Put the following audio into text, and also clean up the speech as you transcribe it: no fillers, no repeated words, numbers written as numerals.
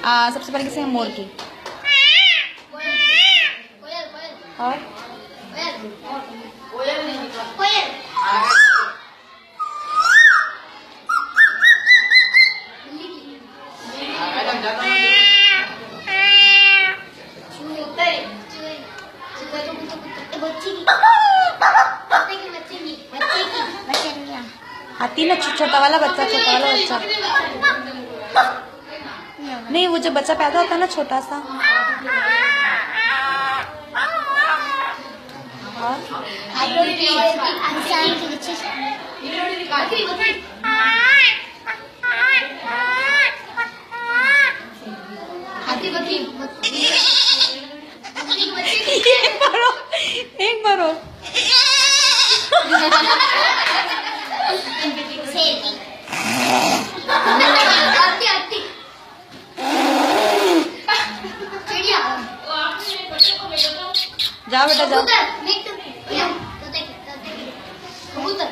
सबसे पहले किसे मोर की और हाथी ना, छोटा वाला बच्चा, छोटा वाला बच्चा नहीं, वो जो बच्चा पैदा होता है ना छोटा सा। एक बार और जाओ बेटा जाओ। कबूतर